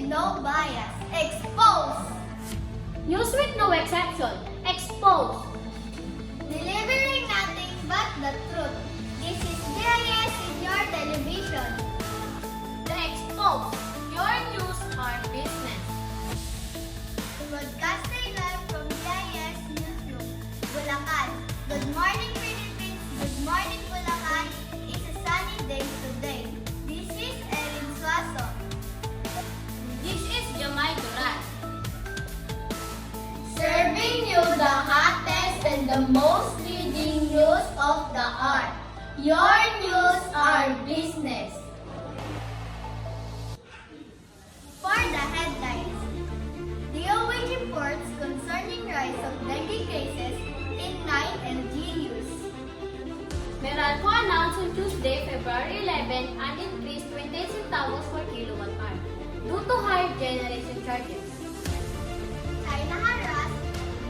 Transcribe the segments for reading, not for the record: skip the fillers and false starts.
no bias. Expose! News with no exception. Expose! Delivering nothing but the truth. This is BIS Senior Television. The Expose. Your news, our business. Broadcasting live from BIS Newsroom, Bulacan. Good morning, Philippines. Good morning, Bulacan. It's a sunny day today. This is Erin Suazo. This is Jamay Duran. Serving you the hottest and the most leading news of the hour. Your news, our business. For the headlines, DOH reports concerning rise of dengue cases in 9 LGUs. Meralco announced on Tuesday, February 11, an increase 20 centavos per kilowatt-hour due to higher generation charges. China harass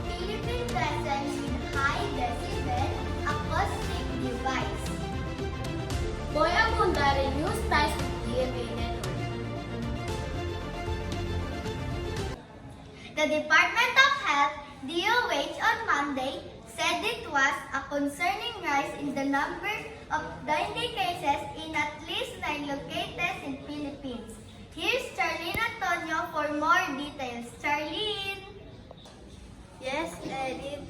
Philippine vessels with high decibel acoustic device. Boy Abunda renews ties with GMA Network. The Department of Health, DOH, on Monday said it was a concerning rise in the number of dengue cases in at least 9 localities in Philippines. Here's Charlene Antonio for more details. Charlene! Yes, Edith.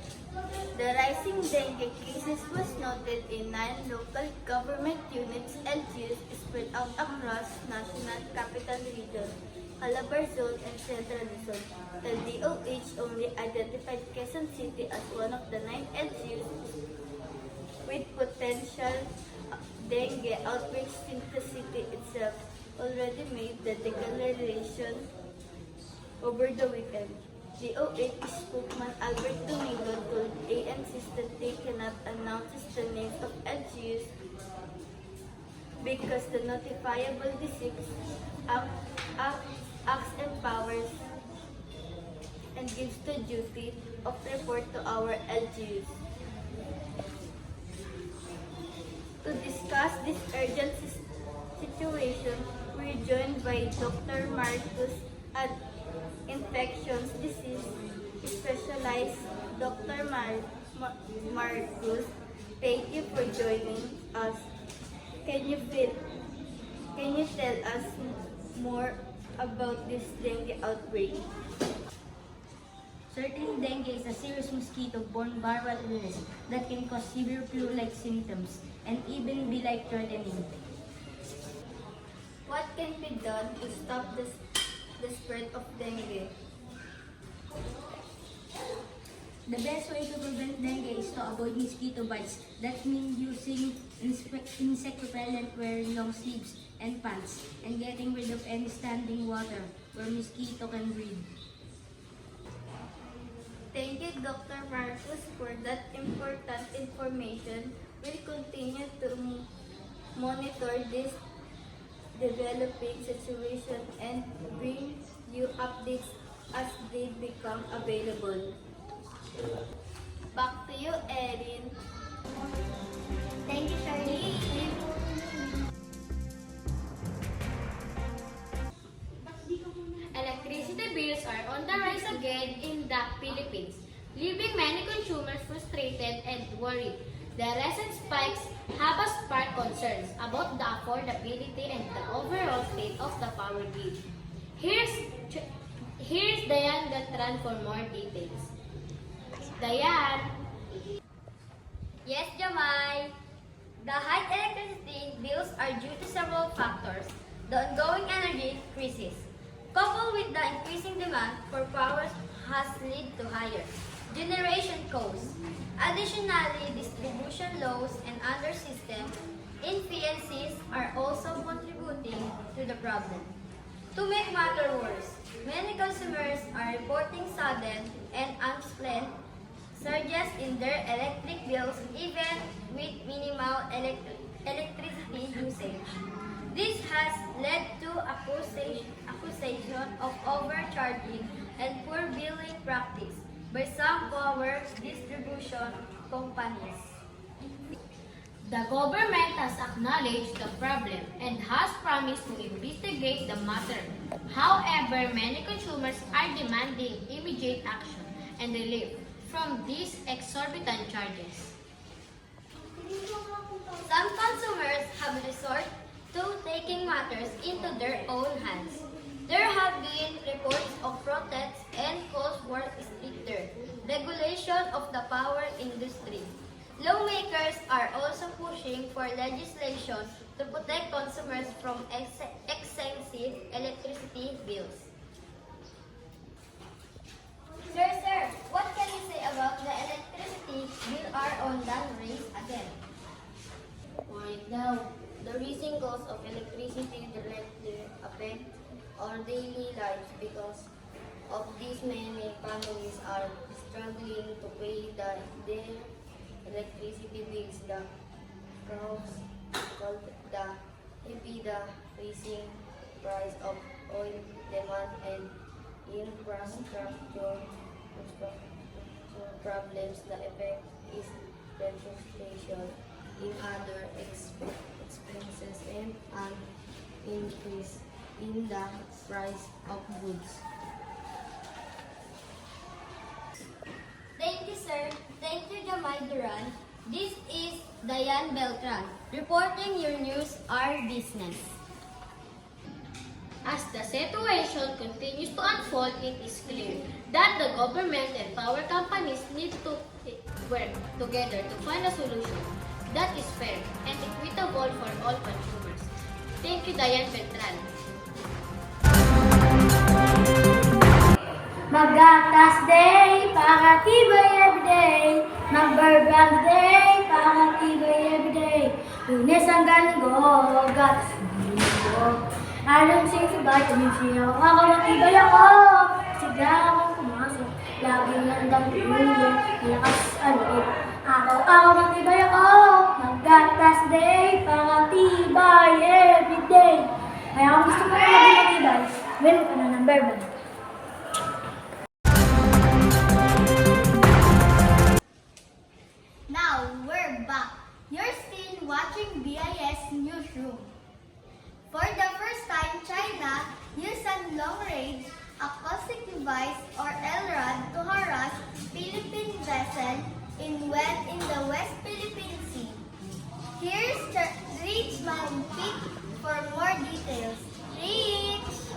The rising dengue cases was noted in 9 local government units LGUs spread out across National Capital Region, Calabar Zone, and Central Luzon. The DOH only identified Quezon City as one of the 9 LGUs with potential dengue outbreaks since the city itself already made the declaration over the weekend. DOH spokesman Albert Domingo told ANCs that they cannot announce the names of LGUs because the Notifiable Disease acts empowers and gives the duty of report to our LGUs. To discuss this urgent situation, we're joined by Dr. Marcus at Infectious Disease Specialist Dr. Marcus. Thank you for joining us. Can you tell us more about this dengue outbreak? Certain dengue is a serious mosquito-borne viral illness that can cause severe flu-like symptoms and even be life-threatening. What can be done to stop the spread of dengue? The best way to prevent dengue is to avoid mosquito bites. That means using insect repellent, wearing long sleeves and pants, and getting rid of any standing water where mosquito can breed. Thank you, Dr. Marcus, for that important information. We'll continue to monitor this developing situation and bring you updates as they become available. Back to you, Erin. Thank you, Charlene. Electricity bills are on the rise again in the Philippines, leaving many consumers frustrated and worried. The recent spikes have sparked concerns about the affordability and the overall state of the power grid. Here's Diane Gatran for more details. Diane! Yes, Jamay. The high electricity bills are due to several factors. The ongoing energy crisis, coupled with the increasing demand for power, has led to higher generation costs. Additionally, distribution loads and other systems in PNCs are also contributing to the problem. To make matters worse, many consumers are reporting sudden and unexplained surges in their electric bills even with minimal electricity usage. This has led to accusation of overcharging and poor billing practice by some power distribution companies. The government has acknowledged the problem and has promised to investigate the matter. However, many consumers are demanding immediate action and relief from these exorbitant charges. Some consumers have resorted to taking matters into their own hands. There have been reports of protests and calls for stricter regulation of the power industry. Lawmakers are also pushing for legislation to protect consumers from excessive electricity bills. Sir, what can you say about the electricity bill are on the rise again? Right now, the rising cost of electricity directly affects our daily lives because of this many families are struggling to pay their electricity bills. The cause called the heavy the rising price of oil demand and infrastructure problems. The effect is depreciation in other expenses and an increase in the price of goods. Thank you, sir. Thank you, Jamay Duran. This is Diane Beltran, reporting your news, our business. As the situation continues to unfold, it is clear that the government and power companies need to work together to find a solution that is fair and equitable for all consumers. Thank you, Diane Beltran. Magatas Day, para tibay everyday. Mag-brand day, para tibay everyday. Lunes hanggang linggo, gatas ng linggo. Alam sing sa vitamin C ako, matibay ako. Sigla akong pumasok, laging handang tulong, malakas ang loob. Ako matibay ako. Magatas Day, para tibay everyday. Kaya kung gusto mo na maging matibay, meron ka na ng Burbank. Now we're back. You're still watching BIS Newsroom. For the first time, China used a long-range acoustic device or LRAD to harass Philippine vessel in the West Philippine Sea. Here's Rich Malumpit for more details. Rich!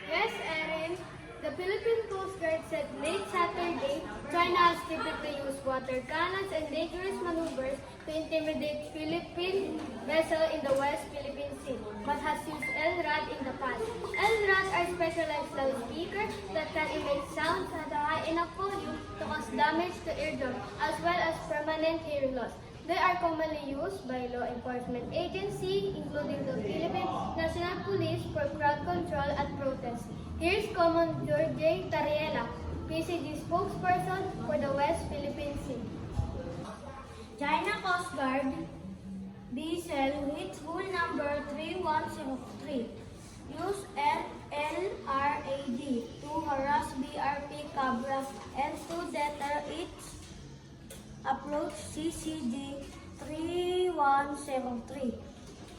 Yes, Erin. The Philippine Coast Guard said late Saturday, China has typically used water cannons and dangerous maneuvers to intimidate Philippine vessels in the West Philippine Sea, but has used LRAD in the past. LRAD are specialized loudspeakers that can emit sounds at a high enough volume to cause damage to eardrum, as well as permanent hearing loss. They are commonly used by law enforcement agencies, including the Philippine National Police, for crowd control at protests. Here's Commodore J. Tariela, PCG spokesperson for the West Philippine Sea. China Coast Guard vessel with full number 3103 used LRAD to harass BRP Cabra and to deter its approach CCG 3103.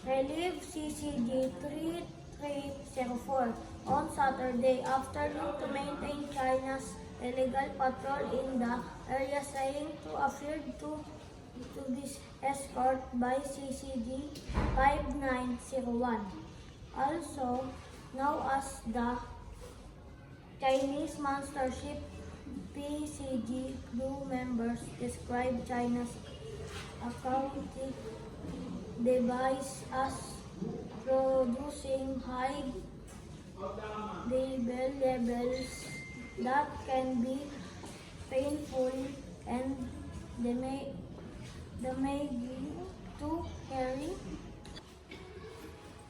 Relieved CCG 3304 on Saturday afternoon to maintain China's illegal patrol in the area, saying to appeared to this escort by CCG 5901. Also known as the Chinese monster ship, PCG crew members described China's acoustic device as producing high decibel levels that can be painful and damaging to hearing.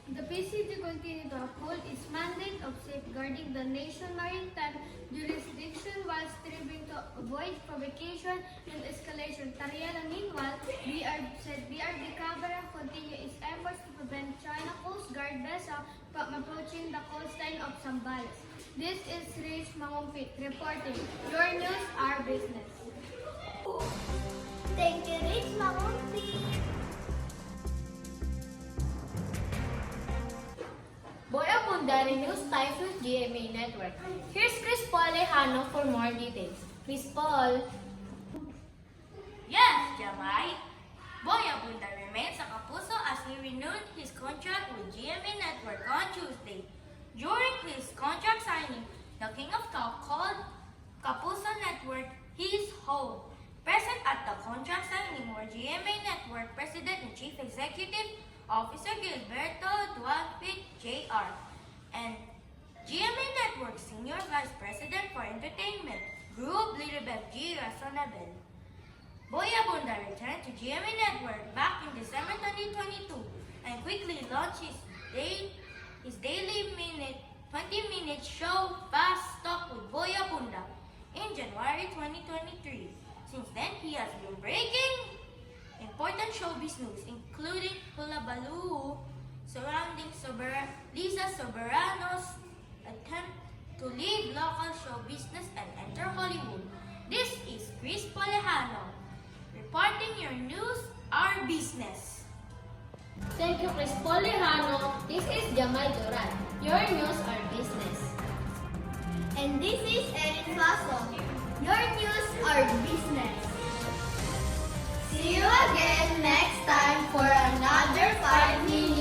The PCG continued to uphold its mandate of safeguarding the nation's maritime jurisdiction while striving to avoid provocation and escalation. Tariela, meanwhile, BRP Cabra continued its efforts to prevent China Coast Guard vessel from approaching the coastline of Zambales. This is Rich Mangumpit reporting. Your news, our business. Thank you, Rich Makunti. Boy Abunda renews ties with GMA Network. Here's Chris Polejano for more details. Chris Paul. Yes, Jamai. Boy Abunda remains a Kapuso as he renewed his contract with GMA Network on Tuesday. During his contract signing, the King of Talk called Kapuso Network his home. Present at the contract signing were GMA Network President and Chief Executive Officer Gilberto Duagpit Jr. and GMA Network Senior Vice President for Entertainment Group Lilibet G. Razonabel. Boy Abunda returned to GMA Network back in December 2022 and quickly launched his daily 20-minute show Fast Talk with Boy Abunda in January 2023. Since then, he has been breaking important showbiz news, including hullabaloo surrounding Lisa Soberano's attempt to leave local show business and enter Hollywood. This is Chris Polejano, reporting your news, our business. Thank you, Chris Polejano. This is Jamai Duran. Your news, our business. And this is Erin Faso. Your news, our business. See you again next time for another 5 minutes.